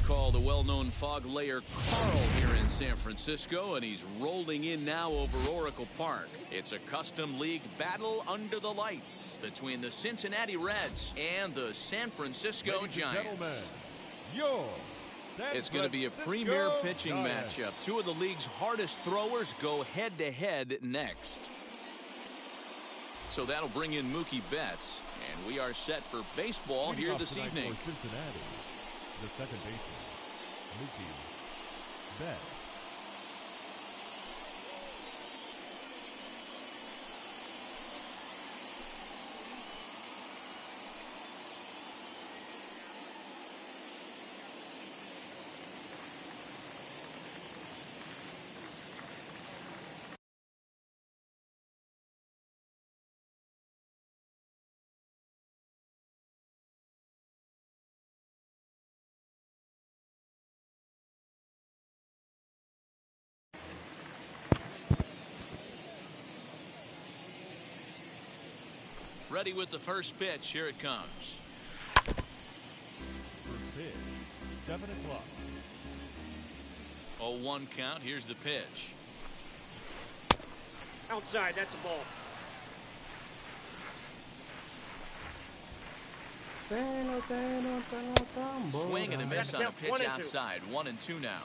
call the well-known fog layer Carl here in San Francisco, and he's rolling in now over Oracle Park. It's a custom league battle under the lights between the Cincinnati Reds and the San Francisco Giants. It's going to be a premier pitching matchup. Two of the league's hardest throwers go head-to-head next. So that'll bring in Mookie Betts, and we are set for baseball here this evening. Cincinnati, the second baseman, Mookie Betts. Ready with the first pitch. Here it comes. First pitch, 7 o'clock. 0-1 count. Here's the pitch. Outside, that's a ball. Swing and a miss on a pitch outside. 1-2 now.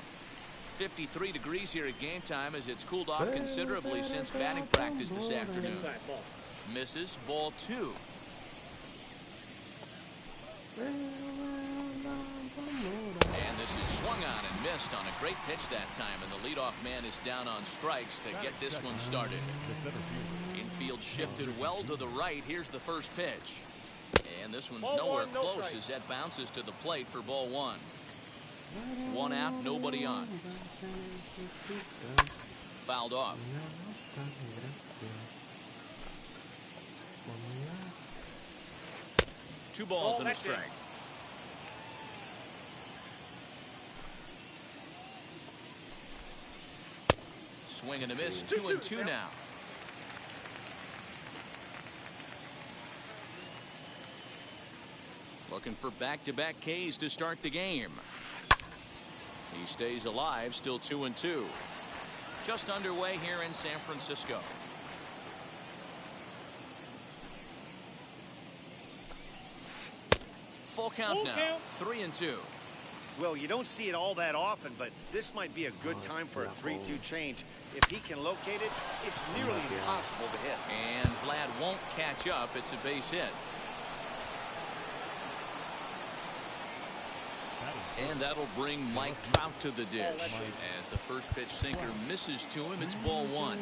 53 degrees here at game time as it's cooled off considerably since batting practice this afternoon. Inside, ball. Misses. Ball 2. And this is swung on and missed on a great pitch that time, and the leadoff man is down on strikes to get this one started. Infield shifted well to the right. Here's the first pitch. And this one's nowhere close as that bounces to the plate for ball 1. 1 out, nobody on. Fouled off. 2 balls and a strike. Swing and a miss. 2-2 now. Looking for back-to-back Ks to start the game. He stays alive, still 2-2. Just underway here in San Francisco. Full count now. 3-2. Well, you don't see it all that often, but this might be a good time for a 3-2 change. If he can locate it, it's nearly impossible to hit. And Vlad won't catch up. It's a base hit. And that'll bring Mike Trout to the dish. As the first pitch sinker misses to him, it's ball 1.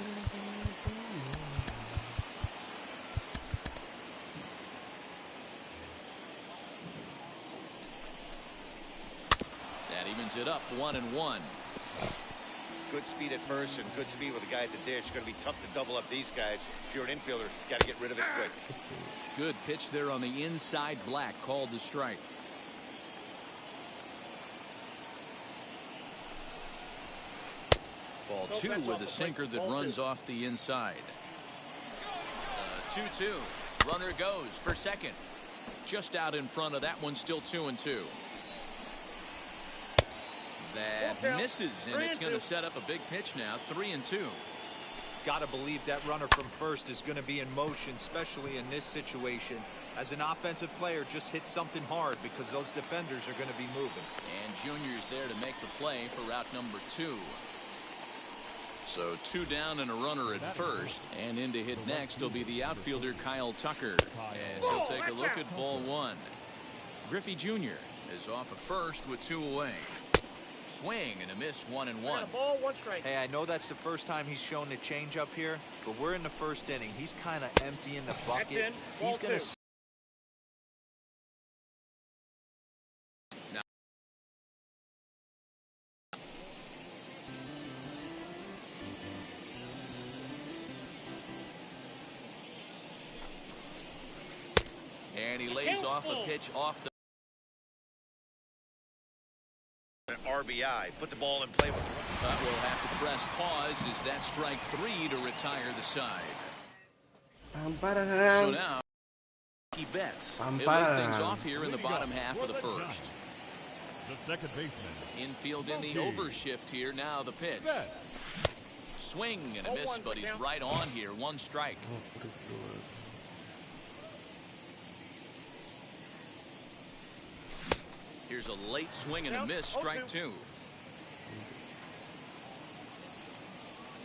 That evens it up 1-1. Good speed at first and good speed with the guy at the dish. Going to be tough to double up these guys. If you're an infielder, got to get rid of it quick. Good pitch there on the inside black, called the strike. Ball 2 with a sinker that runs off the inside. 2-2. Runner goes for second. Just out in front of that one, still 2-2. That misses, and it's going to set up a big pitch now. 3-2. Got to believe that runner from first is going to be in motion, especially in this situation. As an offensive player, just hit something hard because those defenders are going to be moving. And Junior's there to make the play for route number 2. So 2 down and a runner at first, and in to hit next will be the outfielder Kyle Tucker, as he'll take a look at ball 1. Griffey Jr. is off of first with 2 away. Swing and a miss. 1-1. Ball 1 strike. Hey, I know that's the first time he's shown the change up here, but we're in the first inning. He's kind of emptying the bucket. He's going to. And he lays off a pitch off the RBI. Put the ball in play with the run. But we'll have to press pause as that strike 3 to retire the side. So now he bets. He'll lead things off here in the bottom half of the first. The second baseman. Infield in the Mookie. overshift here. Now the pitch. Betts. Swing and a miss, but he's right on here. One strike. Here's a late swing and a miss. Strike two.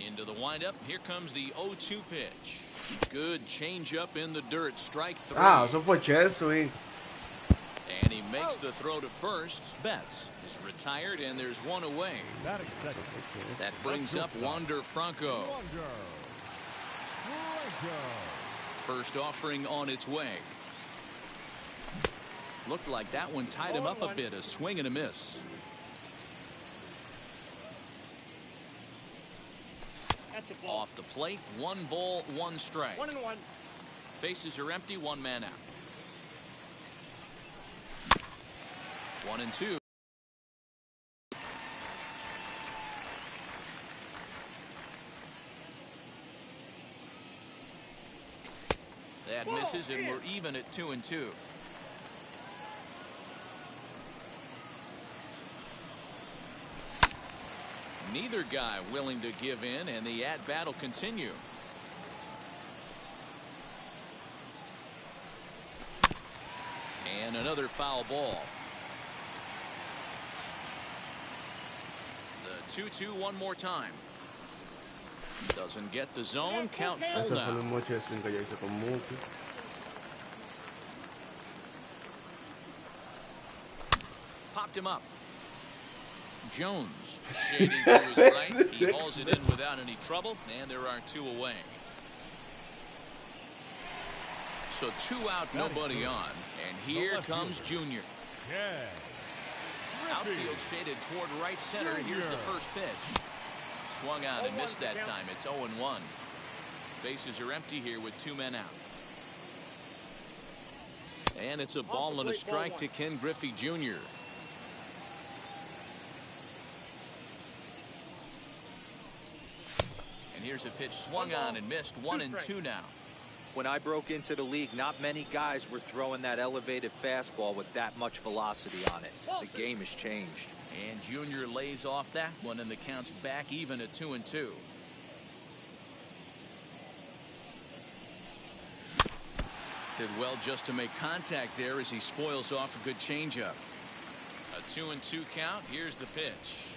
Into the windup. Here comes the 0-2 pitch. Good changeup in the dirt. Strike three. Ah, eso fue chess swing. And he makes the throw to first. Betts is retired, and there's one away. Batting second. That brings up Wander Franco. Wander Franco. First offering on its way. Looked like that one tied him up a bit. A swing and a miss. That's a ball. Off the plate, 1 ball, 1 strike. 1-1. Bases are empty, 1 man out. 1-2. That misses, and we're even at 2-2. Neither guy willing to give in, and the at-bat will continue. And another foul ball. The 2-2 one more time. Doesn't get the zone. Count full Ese fue el now. mismo chess swing que yo hice con Mookie. Popped him up. Jones shading to his right. He hauls it in without any trouble, and there are 2 away. So 2 out, nobody on. And here comes Junior. Yeah. Outfield shaded toward right center. Here's the first pitch. Swung on and missed that time. It's 0-1. Bases are empty here with 2 men out. And it's a ball and a strike to Ken Griffey Jr. And here's a pitch swung on and missed. 1-2 now. When I broke into the league, not many guys were throwing that elevated fastball with that much velocity on it. The game has changed. And Junior lays off that one, and the count's back even at 2-2. Did well just to make contact there as he spoils off a good changeup. A 2-2 count. Here's the pitch.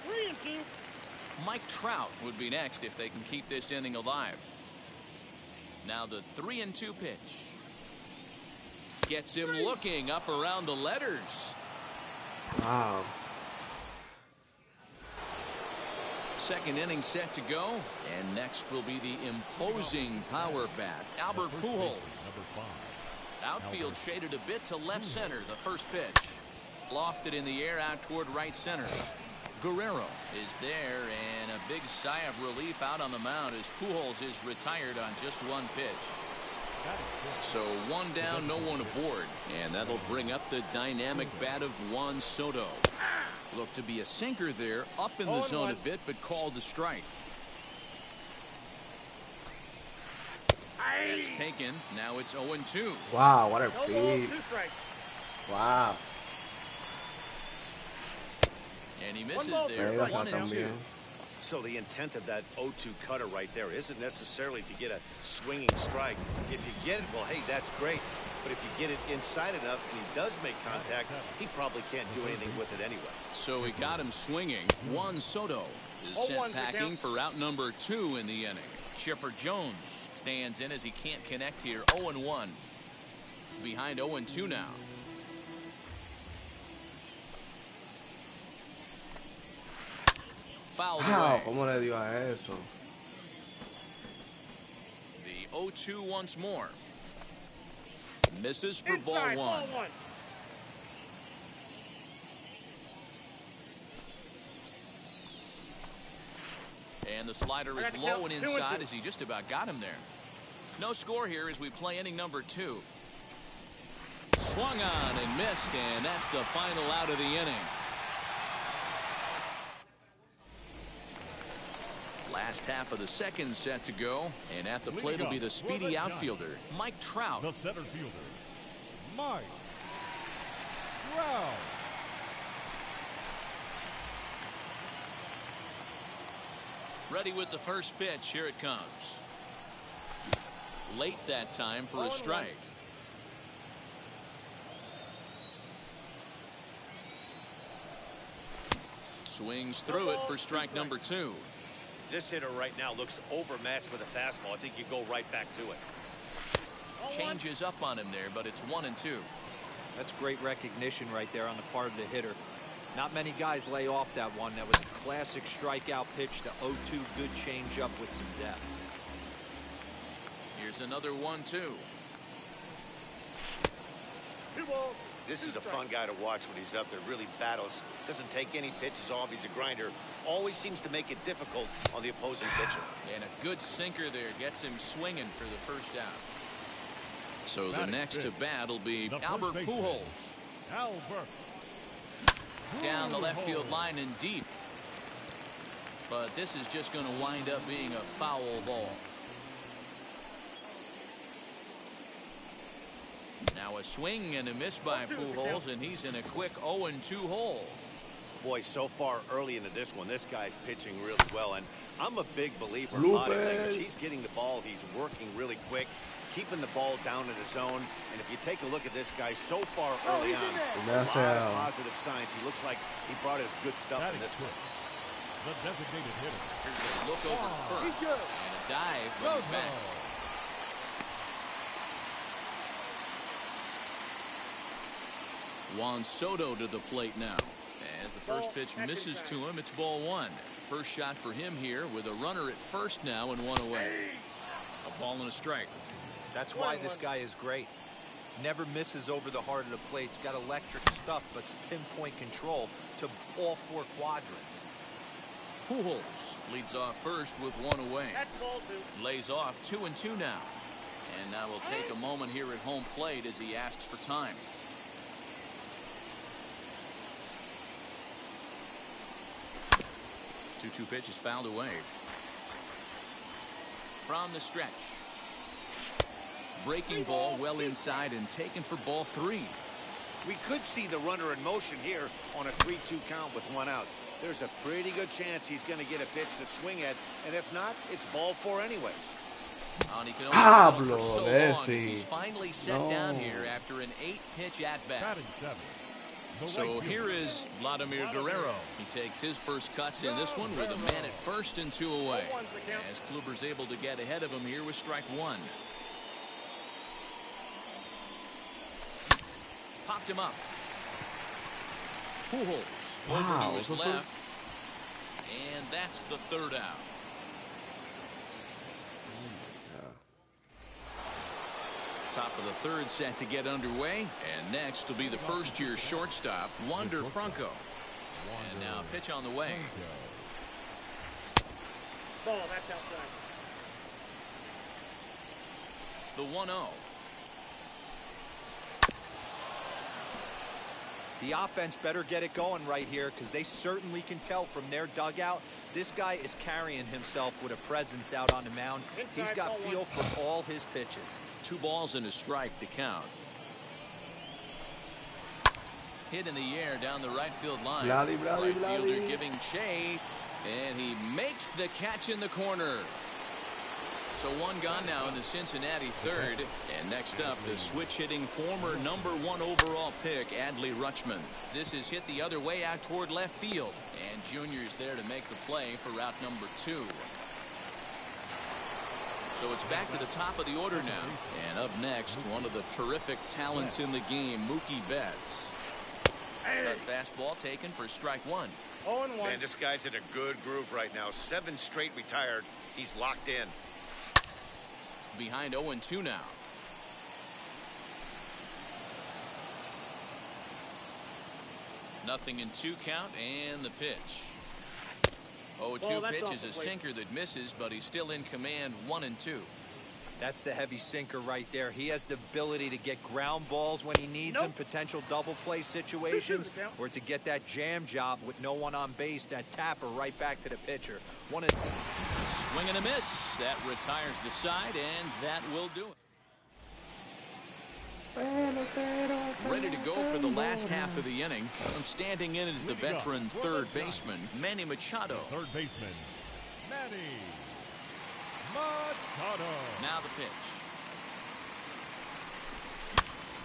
3-2. Mike Trout would be next if they can keep this inning alive. Now the 3-2 pitch. Gets him looking up around the letters. Wow. Second inning set to go. And next will be the imposing power bat, Albert Pujols. Number 5. Outfield shaded a bit to left center. The first pitch. Lofted in the air out toward right center. Guerrero is there, and a big sigh of relief out on the mound as Pujols is retired on just 1 pitch. So 1 down, no one aboard, and that'll bring up the dynamic bat of Juan Soto. Looked to be a sinker there, up in the zone a bit, but called a strike. That's taken. Now it's 0-2. Wow, what a No ball, beat. 2 strikes. Wow. And he misses ball, there. Ahí la 1-2. sacan bien. So the intent of that 0-2 cutter right there isn't necessarily to get a swinging strike. If you get it, well, hey, that's great. But if you get it inside enough and he does make contact, he probably can't do anything with it anyway. So he got him swinging. Juan Soto is sent packing for out number 2 in the inning. Chipper Jones stands in as he can't connect here. 0-1. Behind 0-2 now. Fouled Wow, away. ¿cómo le dio a eso? The 0-2 once more. Misses for Inside, ball 1. ball 1. And the slider is low and inside as he just about got him there. No score here as we play inning number 2. Swung on and missed, and that's the final out of the inning. Last half of the second set to go, and at the plate will be the speedy outfielder, Mike Trout. The center fielder, Mike Trout. Ready with the first pitch. Here it comes. Late that time for a strike. Swings through it for strike number 2. This hitter right now looks overmatched with a fastball. I think you go right back to it. Changes up on him there, but it's 1-2. That's great recognition right there on the part of the hitter. Not many guys lay off that one. That was a classic strikeout pitch. The 0-2 good changeup with some depth. Here's another 1-2. This is a fun guy to watch when he's up there. Really battles. Doesn't take any pitches off. He's a grinder. Always seems to make it difficult on the opposing pitcher. And a good sinker there gets him swinging for the first out. So the next to bat will be Albert Pujols. Albert. Down the left field line and deep. But this is just going to wind up being a foul ball. Now a swing and a miss by Pujols, and he's in a quick 0-2 hole. Boy, so far early into this one, this guy's pitching really well. And I'm a big believer in body language. He's getting the ball. He's working really quick, keeping the ball down in the zone. And if you take a look at this guy so far early on, a lot of positive signs. He looks like he brought his good stuff in this one. The designated hitter. Here's a look over first and a dive, but he's back. Juan Soto to the plate now. As the first pitch misses to him, it's ball 1. First shot for him here with a runner at first now and 1 away. A ball and a strike. That's why this guy is great. Never misses over the heart of the plate. He's got electric stuff, but pinpoint control to all 4 quadrants. Pujols leads off first with 1 away. Lays off 2-2 now. And now we'll take a moment here at home plate as he asks for time. 2-2 pitch is fouled away. From the stretch. Breaking ball well inside and taken for ball 3. We could see the runner in motion here on a 3-2 count with 1 out. There's a pretty good chance he's going to get a pitch to swing at, and if not, it's ball 4 anyways. And he can only for so long as he's finally set down here after an 8-pitch at-bat. So here is Vladimir Guerrero. He takes his first cuts in this one with a man at first and 2 away. As Kluber's able to get ahead of him here with strike 1. Popped him up. Pujols over to his left. And that's the 3rd out. Top of the 3rd set to get underway. And next will be the first-year shortstop, Wander Franco. And now pitch on the way. Ball, that's outside. The 1-0. The offense better get it going right here, because they certainly can tell from their dugout this guy is carrying himself with a presence out on the mound. He's got feel for all his pitches. 2 balls and a strike to count. Hit in the air down the right field line. Right fielder giving chase, and he makes the catch in the corner. So 1 gone now in the Cincinnati 3rd. And next up, the switch-hitting former #1 overall pick, Adley Rutschman. This is hit the other way out toward left field. And Junior's there to make the play for route number 2. So it's back to the top of the order now. And up next, one of the terrific talents in the game, Mookie Betts. That fastball taken for strike 1. 0-1. Man, this guy's in a good groove right now. 7 straight retired. He's locked in. Behind 0-2 now. Nothing in 2 count and the pitch. 0-2 pitch is a sinker that misses, but he's still in command. 1-2. That's the heavy sinker right there. He has the ability to get ground balls when he needs them, potential double play situations, or to get that jam job with no one on base, that tapper right back to the pitcher. Swing and a miss. That retires the side, and that will do it. Ready to go for the last half of the inning. And standing in is the veteran 3rd baseman, Manny Machado. 3rd baseman, Manny Machado. Now the pitch.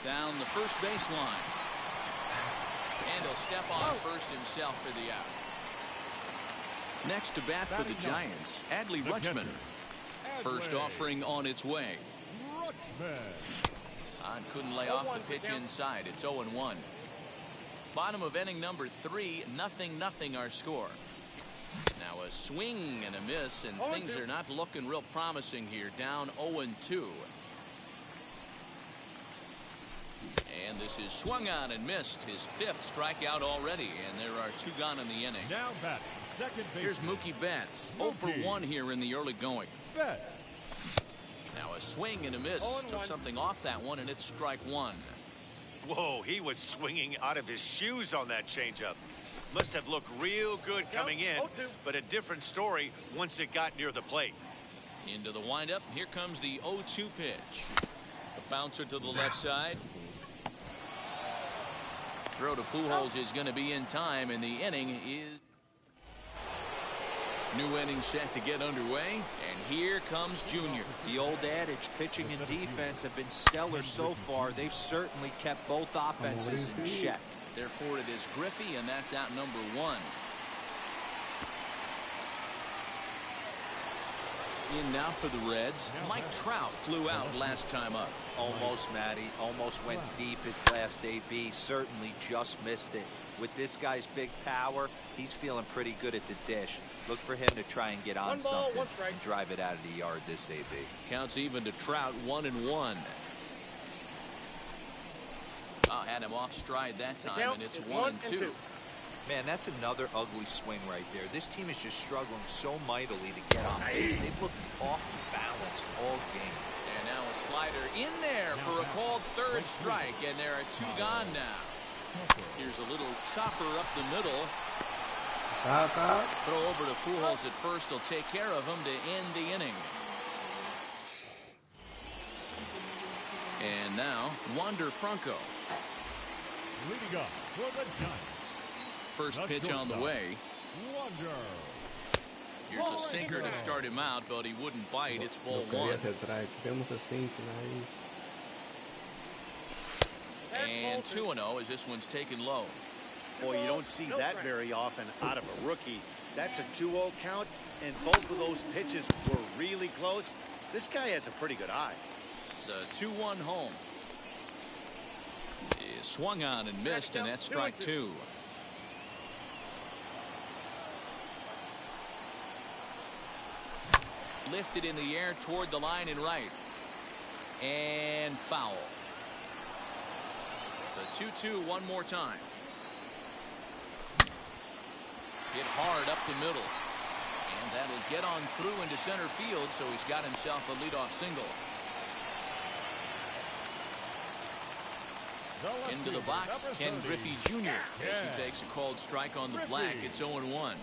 Down the first baseline. And he'll step on first himself for the out. Next to bat for the Giants, Adley Rutschman. First offering on its way. And couldn't lay off the pitch inside. It's 0-1. Bottom of inning number 3, 0-0 our score. Now a swing and a miss, and things are not looking real promising here. Down 0-2. And this is swung on and missed. His 5th strikeout already, and there are 2 gone in the inning. Now batting, second base. Here's Mookie Betts. 0 for 1 here in the early going. Betts. Now a swing and a miss. Took something off that one, and it's strike 1. Whoa, he was swinging out of his shoes on that changeup. Must have looked real good coming in, but a different story once it got near the plate. Into the windup. Here comes the 0-2 pitch. A bouncer to the left side. Throw to Pujols is going to be in time, and the inning is... New inning set to get underway, and here comes Junior. The old adage, pitching and defense have been stellar so far. They've certainly kept both offenses in check. Therefore, it is Griffey, and that's out number 1. In now for the Reds, Mike Trout flew out last time up. Almost, Matty. Almost went deep his last AB. Certainly just missed it. With this guy's big power, he's feeling pretty good at the dish. Look for him to try and get on something and drive it out of the yard this AB. Counts even to Trout, 1-1. Had him off stride that time, and it's 1-2. Man, that's another ugly swing right there. This team is just struggling so mightily to get on base. They've looked off balance all game. And now a slider in there for a called 3rd strike, and there are 2 gone now. Here's a little chopper up the middle. Throw over to Pujols at first. He'll take care of him to end the inning. And now Wander Franco. Leading up for the Giants. First pitch on the way. Wander. Here's a sinker to start him out, but he wouldn't bite. It's ball 1. And 2-0 as this one's taken low. Boy, you don't see that very often out of a rookie. That's a 2-0 count, and both of those pitches were really close. This guy has a pretty good eye. The 2-1 home is swung on and missed, and that's strike 2. Lifted in the air toward the line and right. And foul. The 2-2 one more time. Hit hard up the middle. And that'll get on through into center field, so he's got himself a leadoff single. Into the box, Ken Griffey Jr. as he takes a called strike on the black. It's 0-1.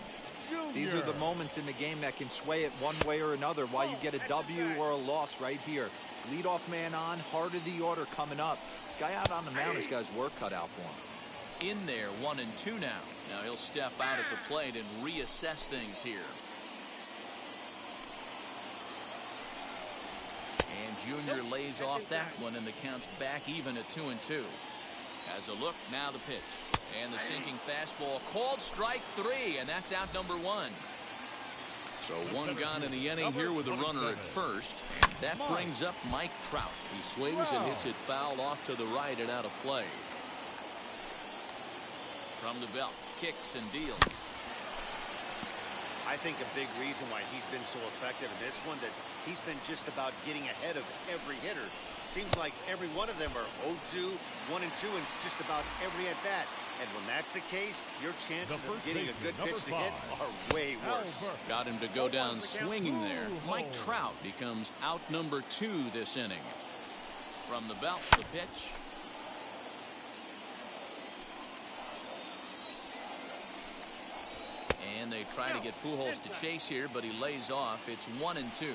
These are the moments in the game that can sway it one way or another. Why you get a W or a loss right here. Leadoff man on, heart of the order coming up. Guy out on the mound has got his work cut out for him. In there, 1-2 now. Now he'll step out at the plate and reassess things here. And Junior lays off that one, and the count's back even at 2-2. Has a look, now the pitch. And the sinking fastball, called strike 3, and that's out number 1. So 1 gone in the inning here with a runner at first. That brings up Mike Trout. He swings and hits it foul off to the right and out of play. From the belt, kicks and deals. I think a big reason why he's been so effective in this one, that he's been just about getting ahead of every hitter. Seems like every one of them are 0-2, 1-2, and it's just about every at-bat. And when that's the case, your chances of getting a good pitch to hit are way worse. Got him to go down swinging there. Mike Trout becomes out number 2 this inning. From the belt, the pitch. And they try to get Pujols to chase here, but he lays off. It's 1-2.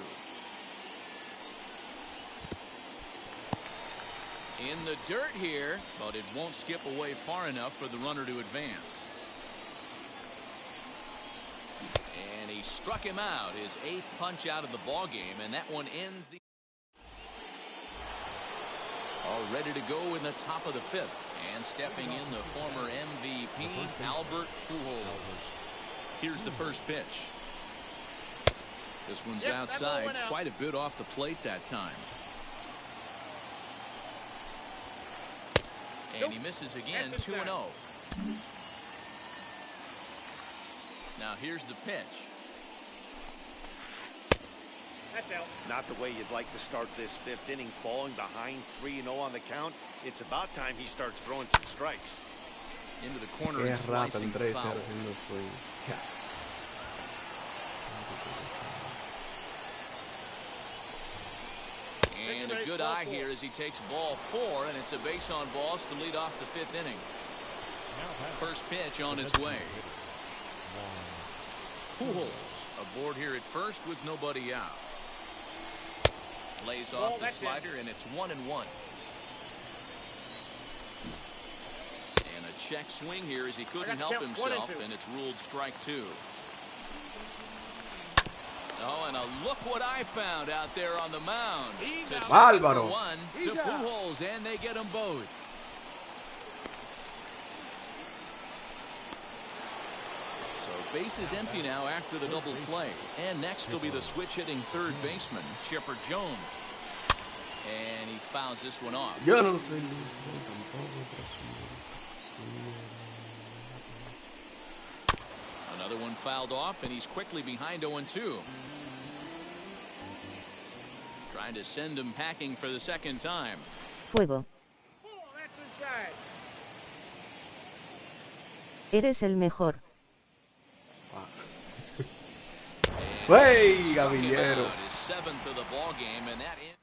In the dirt here, but it won't skip away far enough for the runner to advance. And he struck him out, his 8th punch out of the ball game, and that one ends the. All ready to go in the top of the 5th, and stepping in the former MVP Albert Pujols. Here's the first pitch. This one's outside, quite a bit off the plate that time. And he misses again, 2-0. Now here's the pitch. That's out. Not the way you'd like to start this 5th inning, falling behind 3-0 on the count. It's about time he starts throwing some strikes. Into the corner and slicing foul. And a good eye here as he takes ball 4, and it's a base on balls to lead off the 5th inning. First pitch on its way. Pujols aboard here at first with nobody out. Lays off the slider, and it's 1-1. And a check swing here as he couldn't help himself, and it's ruled strike 2. Oh, and look what I found out there on the mound. To Bárbaro. 1 to Pujols, and they get them both. So base is empty now after the double play. And next will be the switch-hitting third baseman, Chipper Jones. And he fouls this one off. Yo no soy Luis, Another one fouled off, and he's quickly behind 0-2. Trying to send him packing for the second time. Fuego. Oh, that's inside. Eres el mejor. Hey, Struck him Gavillero. out, his 7th of the ball game, and that ends.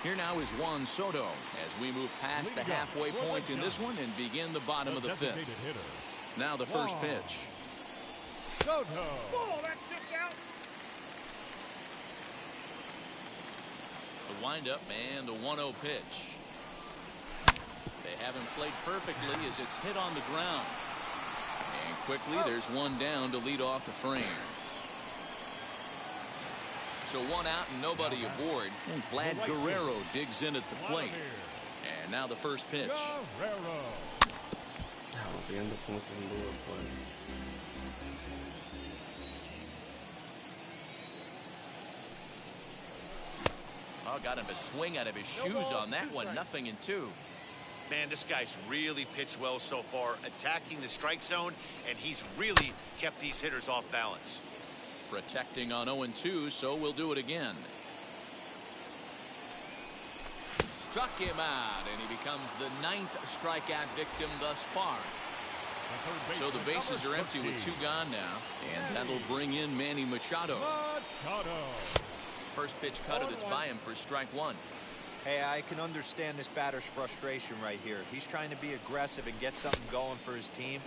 Here now is Juan Soto as we move past the halfway point in this one and begin the bottom of the 5th. Now the first pitch. Soto. Oh, that's just out. The windup and the 1-0 pitch. They haven't played perfectly as it's hit on the ground. And quickly there's one down to lead off the frame. So one out and nobody aboard. And Vlad Guerrero digs in at the plate. And now the first pitch. Oh, got him a swing out of his shoes on that one. 0-2. Man, this guy's really pitched well so far, attacking the strike zone, and he's really kept these hitters off balance. Protecting on 0-2, so we'll do it again. Struck him out, and he becomes the 9th strikeout victim thus far. So the bases are empty with 2 gone now, and that'll bring in Manny Machado. First pitch cutter that's by him for strike 1. Hey, I can understand this batter's frustration right here. He's trying to be aggressive and get something going for his team.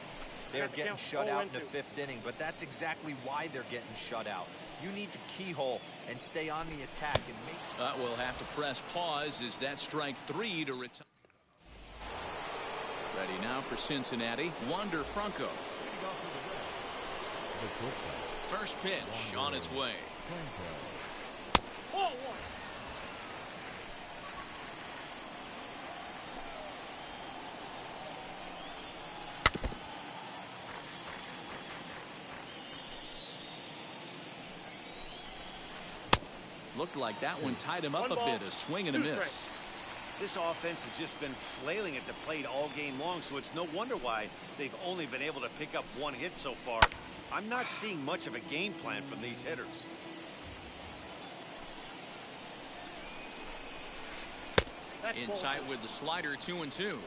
They're getting shut out in the 5th inning, but that's exactly why they're getting shut out. You need to keyhole and stay on the attack and make. We'll have to press pause as that strike 3 to retire. Ready now for Cincinnati, Wander Franco. First pitch on its way. Oh, Looked like that one tied him up a bit, a swing and a miss. This offense has just been flailing at the plate all game long, so it's no wonder why they've only been able to pick up 1 hit so far. I'm not seeing much of a game plan from these hitters. Inside with the slider, 2-2.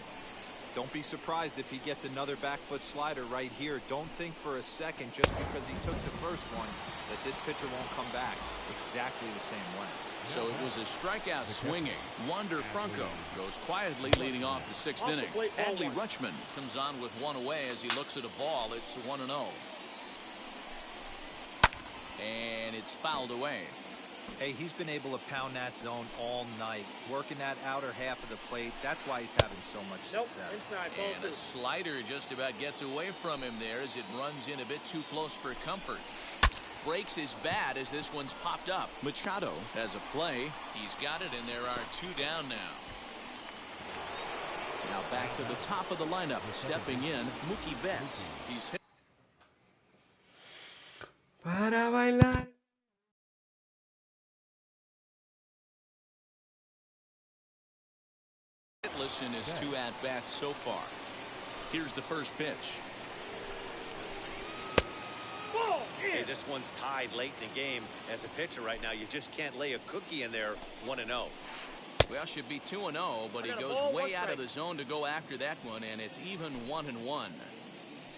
Don't be surprised if he gets another back foot slider right here. Don't think for a second just because he took the first one that this pitcher won't come back exactly the same way. So it was a strikeout swinging. Wander Franco goes quietly leading off the 6th inning. Adley Rutschman comes on with 1 away as he looks at a ball. It's 1-0. And it's fouled away. Hey, he's been able to pound that zone all night, working that outer half of the plate. That's why he's having so much success. Inside, ball And two. a slider just about gets away from him there as it runs in a bit too close for comfort. Breaks his bat as this one's popped up. Machado has a play. He's got it, and there are 2 down now. Now back to the top of the lineup. Stepping in, Mookie Betts. He's hit. Para bailar. Hitless in his 2 at-bats so far. Here's the first pitch. Ball Hey, in. this one's tied late in the game. As a pitcher right now, you just can't lay a cookie in there 1-0. Well, should be 2-0, but he I got a goes ball, way one out of strike. the zone to go after that one, and it's even 1-1.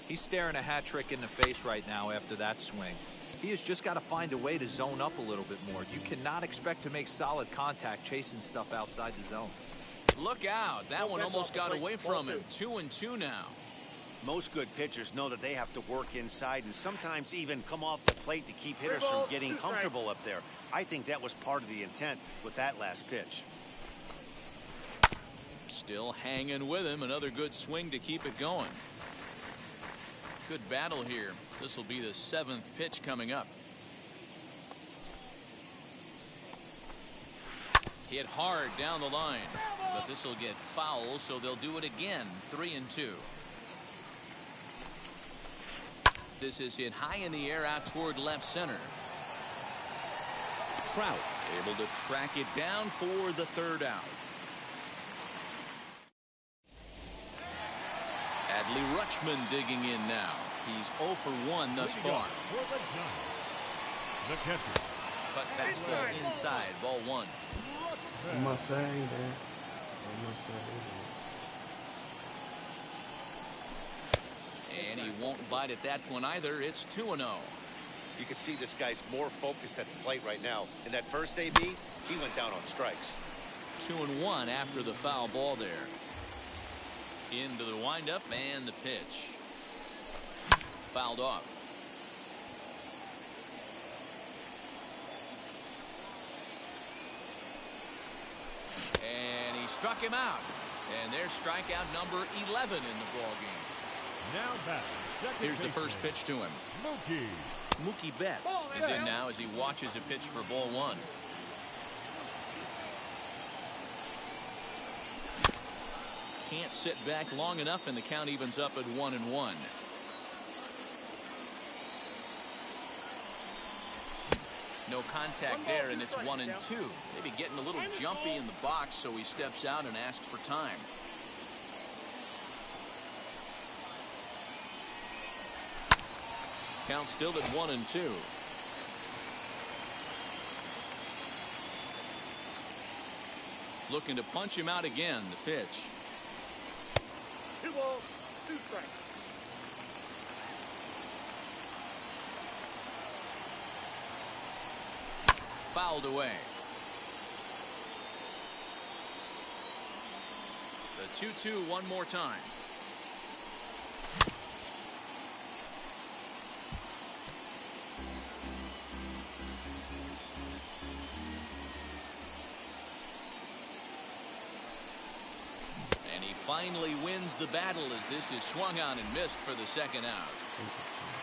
He's staring a hat trick in the face right now after that swing. He has just got to find a way to zone up a little bit more. You cannot expect to make solid contact chasing stuff outside the zone. Look out. That one Offense almost off the got plate. away Ball from him. 2-2 now. Most good pitchers know that they have to work inside and sometimes even come off the plate to keep hitters from balls, getting 2 strikes. comfortable up there. I think that was part of the intent with that last pitch. Still hanging with him. Another good swing to keep it going. Good battle here. This will be the 7th pitch coming up. Hit hard down the line, but this will get foul, so they'll do it again. 3-2. This is hit high in the air out toward left center. Trout able to track it down for the 3rd out. Adley Rutschman digging in now. He's 0 for 1 thus Leading far. off for the Giants, the catcher, Cut fastball inside, ball 1. Vamos a hacer, Vamos a hacer. And he won't bite at that one either. It's 2-0. You can see this guy's more focused at the plate right now. In that first AB, he went down on strikes. 2-1 after the foul ball there. Into the windup and the pitch. Fouled off. And he struck him out. And there's strikeout number 11 in the ballgame. now batting, second Here's the first baseman, pitch to him. Mookie. Mookie Betts is in now as he watches a pitch for ball 1. Can't sit back long enough, and the count evens up at 1-1. No contact there, and it's 1-2. Maybe getting a little jumpy in the box, so he steps out and asks for time. Count still at 1-2. Looking to punch him out again. The pitch. 2 balls, 2 strikes. Fouled away. The 2-2 one more time. And he finally wins the battle as this is swung on and missed for the 2nd out.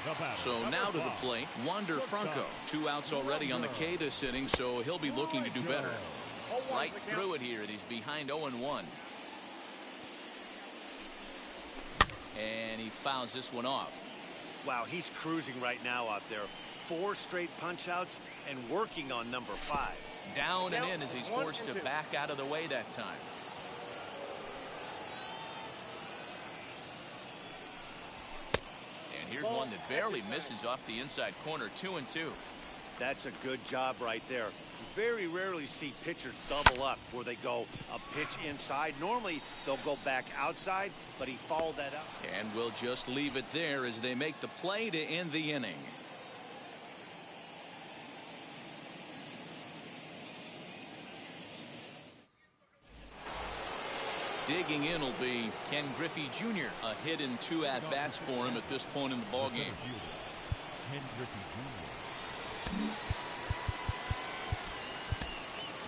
The batter, So number now to the 5, plate, Wander Franco. 2 outs already on the K this inning, so he'll be looking to do better. Right through it here, and he's behind 0-1. And he fouls this one off. Wow, he's cruising right now out there. 4 straight punch outs and working on number 5. Down and in as he's forced to back out of the way that time. And here's one that barely misses off the inside corner. 2-2. That's a good job right there. Very rarely see pitchers double up where they go a pitch inside. Normally they'll go back outside, but he followed that up. And we'll just leave it there as they make the play to end the inning. Digging in will be Ken Griffey Jr. A hit in 2 at-bats for him at this point in the ballgame. Ken Griffey Jr.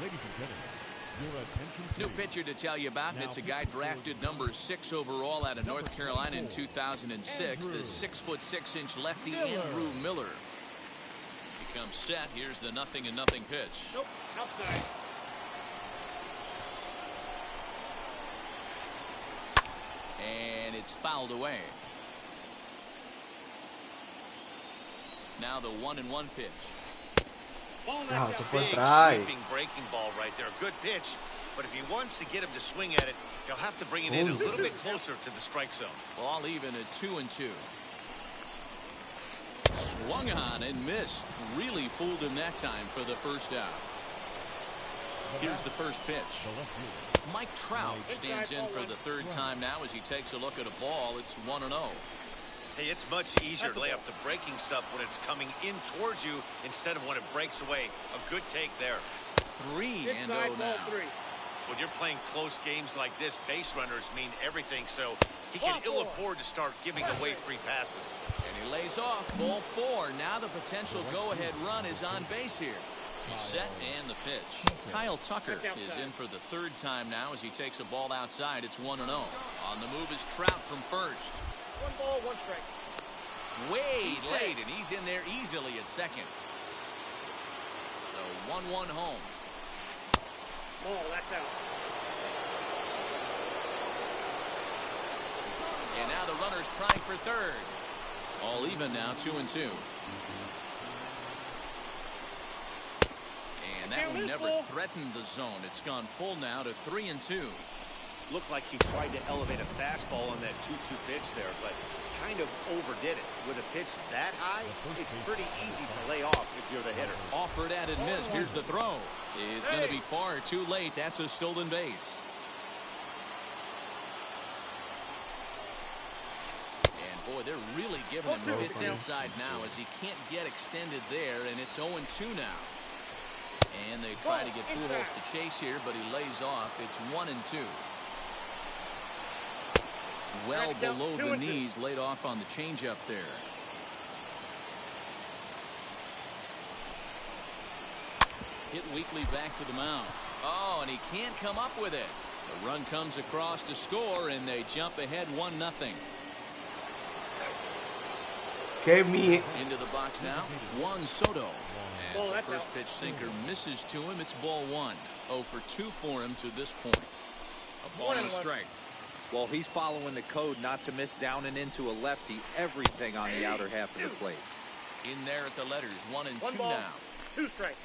Ladies and gentlemen, your attention New please. pitcher to tell you about, and it's a guy drafted number 6 overall out of North Carolina in 2006, the 6'6" lefty Andrew Miller. Becomes set. Here's the 0-0 pitch. Nope, outside. And it's fouled away. Now the 1-1 pitch. Ball Ah, knocked se out. fue Big atrás. sweeping breaking ball right there. Good pitch. But if he wants to get him to swing at it, he'll have to bring it in a little bit closer to the strike zone. Ball even at 2-2. Swung on and missed. Really fooled him that time for the first out. Here's the first pitch. The left fielder. Mike Trout stands in for the third time now as he takes a look at a ball. It's 1-0. Hey, it's much easier to lay up the breaking stuff when it's coming in towards you instead of when it breaks away. A good take there. 3-0 Inside, ball now. 3. When you're playing close games like this, base runners mean everything, so he can ill afford to start giving away free passes. And he lays off. Ball 4. Now the potential go-ahead run is on base here. He's set and the pitch. Kyle Tucker is in for the third time now as he takes a ball outside. It's 1-0. On the move is Trout from first. 1 ball, 1 strike. Way late, and he's in there easily at second. The 1-1 home. Ball, that's out. And now the runner's trying for third. All even now, 2-2. And that one never threatened the zone. It's gone full now to 3-2. Looked like he tried to elevate a fastball on that 2-2 pitch there, but kind of overdid it. With a pitch that high, it's pretty easy to lay off if you're the hitter. Offered at and missed. Here's the throw. Is going to be far too late. That's a stolen base. And boy, they're really giving him fits inside now as he can't get extended there, and it's 0-2 now. And they try to get Pujols to chase here, but he lays off. It's 1-2. Well below the knees, laid off on the changeup there. Hit weakly back to the mound. Oh, and he can't come up with it. The run comes across to score, and they jump ahead 1-0. Into the box now, Juan Soto. As the first pitch sinker misses to him, it's ball 1. 0 for 2 for him to this point. A ball and a strike. Well, he's following the code not to miss down and into a lefty. Everything on the outer half of the plate. In there at the letters, 1-2 ball, now. 2 strikes.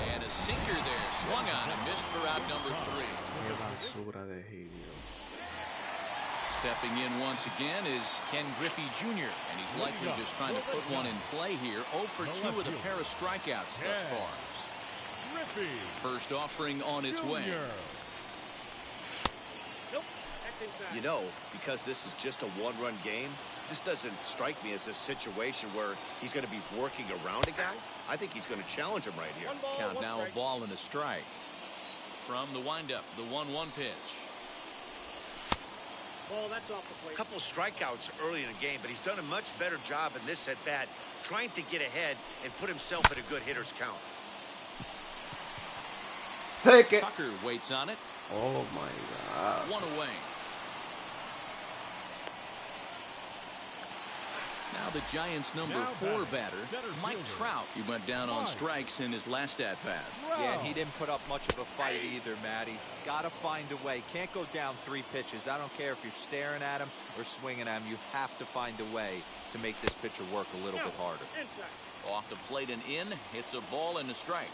And a sinker there, swung on and missed for out number 3. Stepping in once again is Ken Griffey Jr., and he's likely just trying to put one in play here. 0 for 2 with a pair of strikeouts thus far. First offering on its way. Nope, that's inside. You know, because this is just a one-run game, this doesn't strike me as a situation where he's going to be working around a guy. I think he's going to challenge him right here. 1 ball, Count 1 now strike. a ball and a strike. From the windup, the 1-1 pitch. Ball, that's off the A plate. couple of strikeouts early in the game, but he's done a much better job in this at-bat trying to get ahead and put himself in a good hitter's count. Tucker waits on it. Oh my God. 1 away. Now the Giants' number 4 batter, Mike Trout. He went down on strikes in his last at-bat. Yeah, and he didn't put up much of a fight either, Matty. Got to find a way. Can't go down 3 pitches. I don't care if you're staring at him or swinging at him. You have to find a way to make this pitcher work a little bit harder. Inside. Off the plate and in. It's a ball and a strike.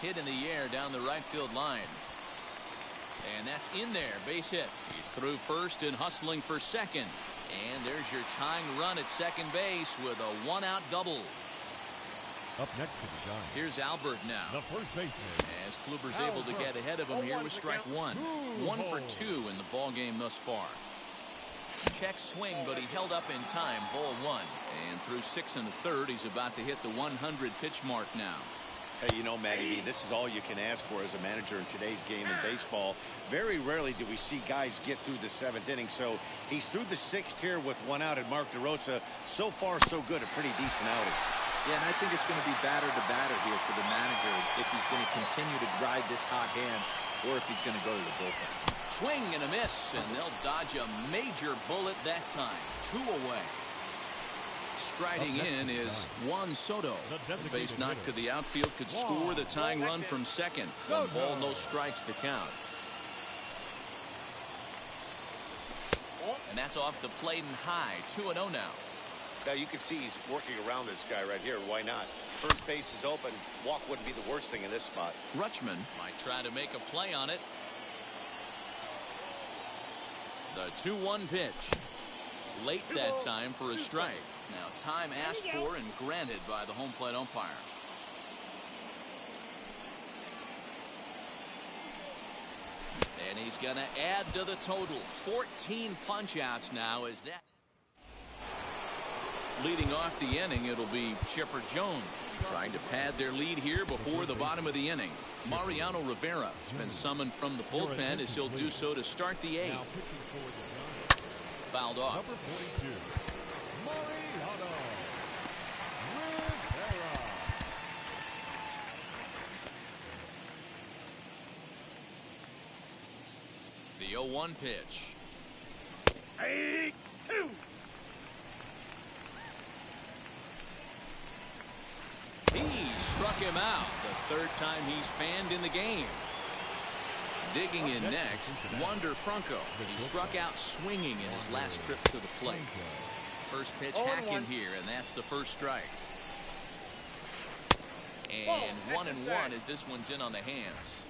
Hit in the air down the right field line. And that's in there. Base hit. He's through first and hustling for second. And there's your tying run at second base with a 1-out double. Up next to the Giants. Here's Albert now. The first baseman. As Kluber's able to get ahead of him here with strike 1. 1 for 2 in the ball game thus far. Check swing, but he held up in time. Ball 1. And through 6 1/3, he's about to hit the 100 pitch mark now. Hey, you know, Matty B, this is all you can ask for as a manager in today's game in baseball. Very rarely do we see guys get through the 7th inning, so he's through the 6th here with 1 out, and Mark DeRosa, so far so good, a pretty decent outing. Yeah, and I think it's going to be batter to batter here for the manager if he's going to continue to ride this hot hand or if he's going to go to the bullpen. Swing and a miss, and they'll dodge a major bullet that time. 2 away. Striding in is Juan Soto. The base knock to the outfield could score the tying run from second. 1 ball, no strikes the count. And that's off the plate and high. 2-0 now. Now you can see he's working around this guy right here. Why not? First base is open. Walk wouldn't be the worst thing in this spot. Rutschman might try to make a play on it. The 2-1 pitch. Late that time for a strike. Now time asked for and granted by the home plate umpire. And he's going to add to the total. 14 punch-outs now as that. Leading off the inning, it'll be Chipper Jones trying to pad their lead here before the bottom of the inning. Mariano Rivera has been summoned from the bullpen as he'll do so to start the 8th. Fouled off. Number 42, Mariano Rivera. The 0-1 pitch. 8-2. He struck him out. The 3rd time he's fanned in the game. Digging in next, Wander Franco. He struck out swinging in his last trip to the plate. First pitch hacking here, and that's the first strike. And 1-1 as this one's in on the hands.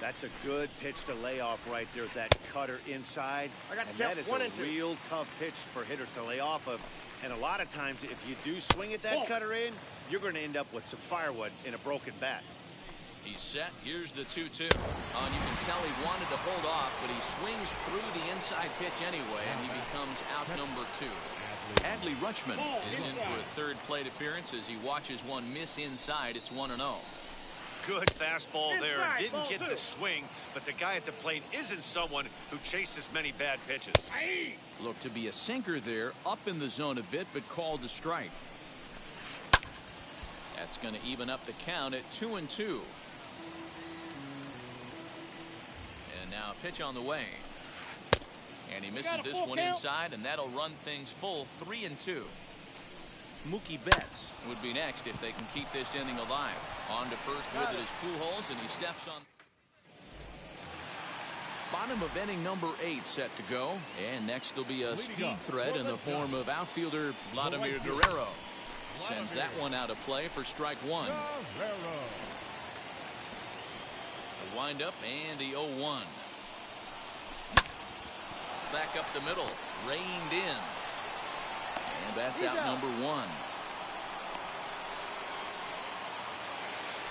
That's a good pitch to lay off right there. That cutter inside. And that is a real tough pitch for hitters to lay off of. And a lot of times, if you do swing at that cutter in, you're going to end up with some firewood in a broken bat. He's set. Here's the 2-2. You can tell he wanted to hold off, but he swings through the inside pitch anyway, and he becomes out number 2. Adley Rutschman is in for a 3rd plate appearance as he watches one miss inside. It's 1-0. Good fastball there. Didn't get the swing, but the guy at the plate isn't someone who chases many bad pitches. Looked to be a sinker there, up in the zone a bit, but called to strike. That's going to even up the count at 2-2. And now a pitch on the way. And he misses this one inside, and that'll run things full 3-2. Mookie Betts would be next if they can keep this inning alive. On to first with it is Pujols, and he steps on. Bottom of inning number 8 set to go. And next will be a speed threat in the form of outfielder Vladimir Guerrero. Sends that one out of play for strike 1. The windup and the 0-1. Back up the middle. Reined in. And that's out number 1.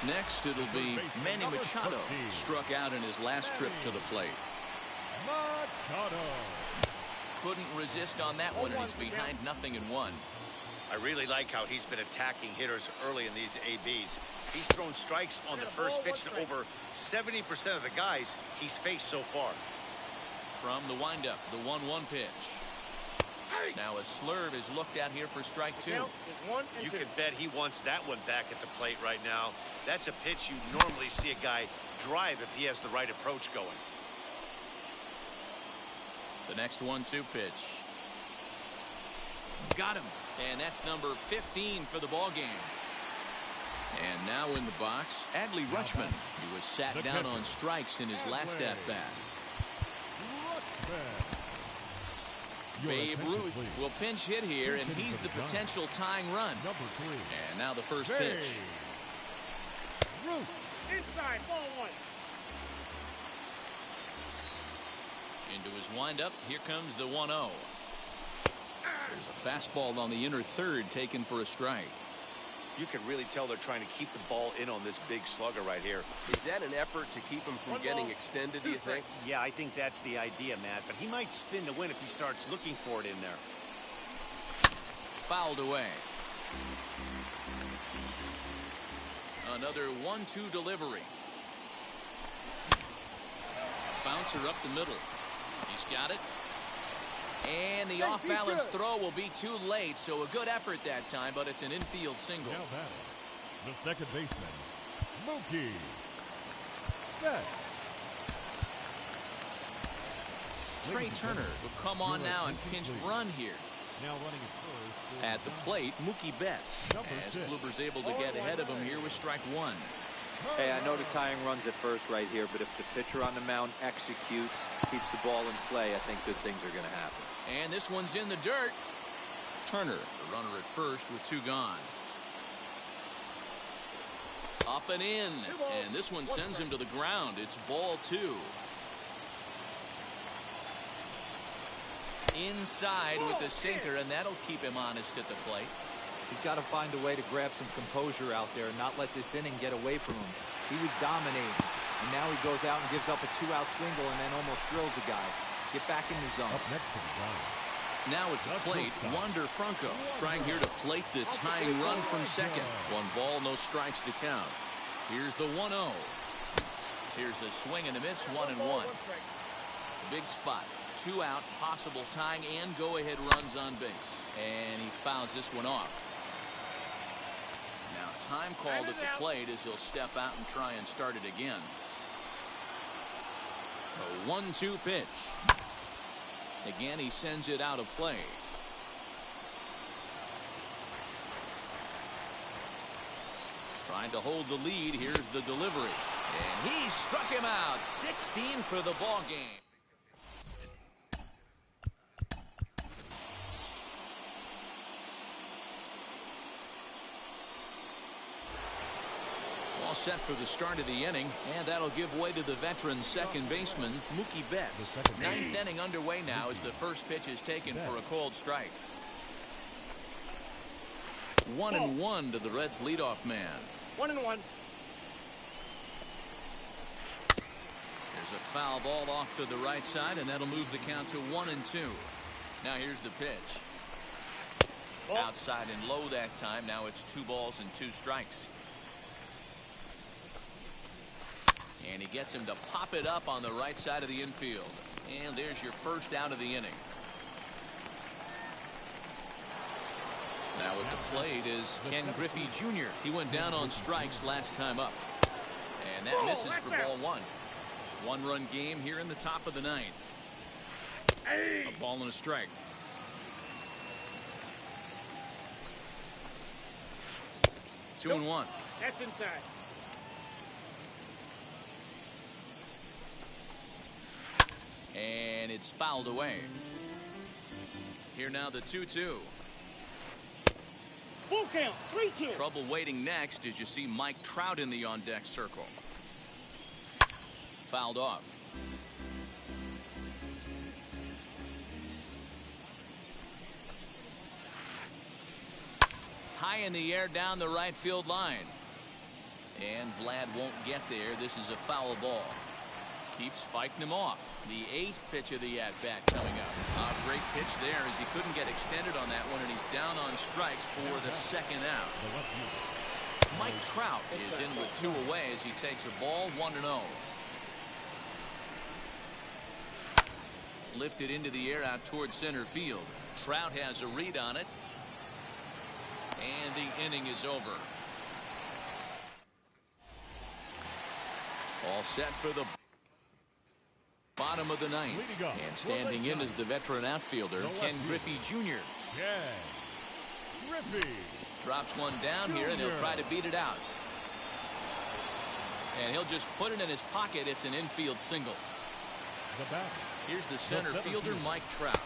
Next, it'll be Manny Machado. Struck out in his last trip to the plate. Machado. Couldn't resist on that one, and he's behind 0-1. I really like how he's been attacking hitters early in these ABs. He's thrown strikes on the first pitch to over 70% of the guys he's faced so far. From the windup, the 1-1 pitch. Now a slurve is looked at here for strike 2. You can bet he wants that one back at the plate right now. That's a pitch you normally see a guy drive if he has the right approach going. The next 1-2 pitch. Got him. And that's number 15 for the ball game. And now in the box, Adley Rutschman. He was sat down on strikes in his last at-bat. Babe Ruth will pinch hit here, and he's the potential tying run. And now the first pitch. Inside, ball 1. Into his windup, here comes the 1-0. There's a fastball on the inner third taken for a strike. You can really tell they're trying to keep the ball in on this big slugger right here. Is that an effort to keep him from getting extended, do you think? Yeah, I think that's the idea, Matt. But he might spin to win if he starts looking for it in there. Fouled away. Another 1-2 delivery. Bouncer up the middle. He's got it. And the off-balance throw will be too late, so a good effort that time, but it's an infield single. Now batting, the second baseman, Mookie Betts. Trey Turner will come on now and pinch run here. Now running at first. At the plate, Mookie Betts, as Kluber's able to get ahead of him here with strike one. Hey, I know the tying run's at first right here, but if the pitcher on the mound executes, keeps the ball in play, I think good things are going to happen. And this one's in the dirt. Turner, the runner at first with two gone. Up and in, and this one sends him to the ground. It's ball two. Inside with the sinker, and that'll keep him honest at the plate. He's got to find a way to grab some composure out there and not let this inning get away from him. He was dominating, and now he goes out and gives up a two-out single and then almost drills a guy. Get back in the zone. Up next to the ground. Now at the plate, Wander Franco trying here to plate the tying run from second. One ball, no strikes to count. Here's the 1-0. Here's a swing and a miss, 1-1. Big spot. Two out, possible tying and go-ahead runs on base. And he fouls this one off. Now time called at the plate as he'll step out and try and start it again. A 1-2 pitch. Again, he sends it out of play. Trying to hold the lead. Here's the delivery. And he struck him out. 16 for the ball game. All set for the start of the inning, and that'll give way to the veteran second baseman, Mookie Betts. Ninth inning underway now as the first pitch is taken for a called strike. 1-1 to the Reds' leadoff man. 1-1. There's a foul ball off to the right side, and that'll move the count to 1-2. Now here's the pitch. Outside and low that time. Now it's 2 balls and 2 strikes. And he gets him to pop it up on the right side of the infield. And there's your first out of the inning. Now at the plate is Ken Griffey Jr. He went down on strikes last time up. And that misses for ball 1. 1-run game here in the top of the 9th. A ball and a strike. Two and one. That's inside. And it's fouled away. Here now the 2-2. Full count. 3-2. Trouble waiting next as you see Mike Trout in the on-deck circle. Fouled off. High in the air down the right field line. And Vlad won't get there. This is a foul ball. Keeps fighting him off. The 8th pitch of the at-bat coming up. A great pitch there as he couldn't get extended on that one, and he's down on strikes for the second out. Mike Trout is in with 2 away as he takes a ball 1-0. Lifted into the air out towards center field. Trout has a read on it. And the inning is over. All set for the bottom of the 9th. And standing in is the veteran outfielder, Ken Griffey Jr. Griffey drops one down here, and he'll try to beat it out. And he'll just put it in his pocket. It's an infield single. Here's the center fielder, Mike Trout.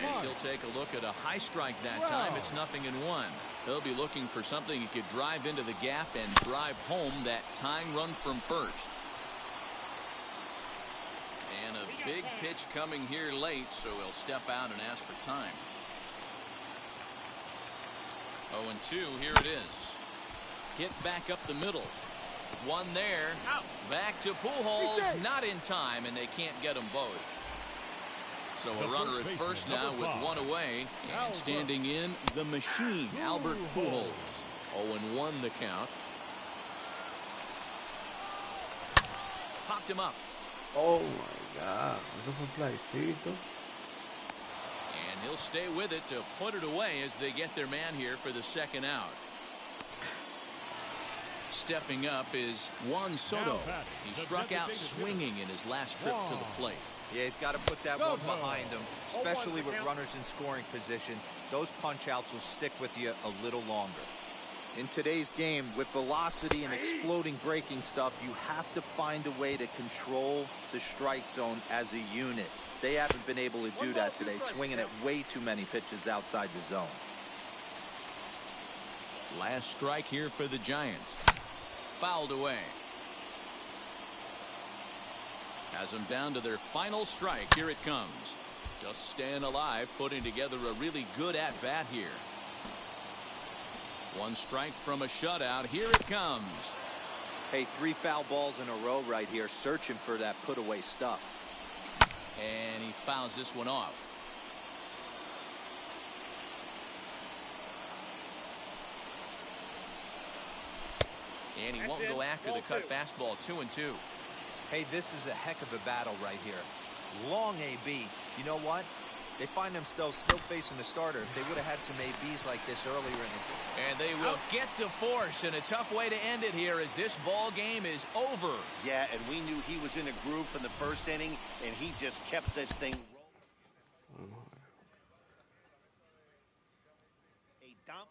As he'll take a look at a high strike that time. It's 0-1. They'll be looking for something he could drive into the gap and drive home that tying run from first. And a big pitch coming here late, so he'll step out and ask for time. 0-2, here it is. Hit back up the middle. One there. Back to Pujols, not in time, and they can't get them both. So a runner at first now with 1 away, and standing in the machine, Albert Pujols. 0-1 the count. Popped him up. Oh my God, eso fue playcito. he'll stay with it to put it away as they get their man here for the second out. Stepping up is Juan Soto. He struck out swinging in his last trip to the plate. Yeah, he's got to put that one behind him, especially with runners in scoring position. Those punch-outs will stick with you a little longer. In today's game, with velocity and exploding breaking stuff, you have to find a way to control the strike zone as a unit. They haven't been able to do that today, swinging at way too many pitches outside the zone. Last strike here for the Giants. Fouled away. Has them down to their final strike. Here it comes. Just staying alive, putting together a really good at-bat here. One strike from a shutout. Here it comes. Hey, 3 foul balls in a row right here, searching for that put-away stuff. And he fouls this one off. And he won't go after the cut fastball. 2-2. Hey, this is a heck of a battle right here. Long AB. You know what? They find themselves still facing the starter. If they would have had some ABs like this earlier in the... And they will get to force, and a tough way to end it here as this ball game is over. Yeah, and we knew he was in a groove from the first inning, and he just kept this thing rolling. A dump.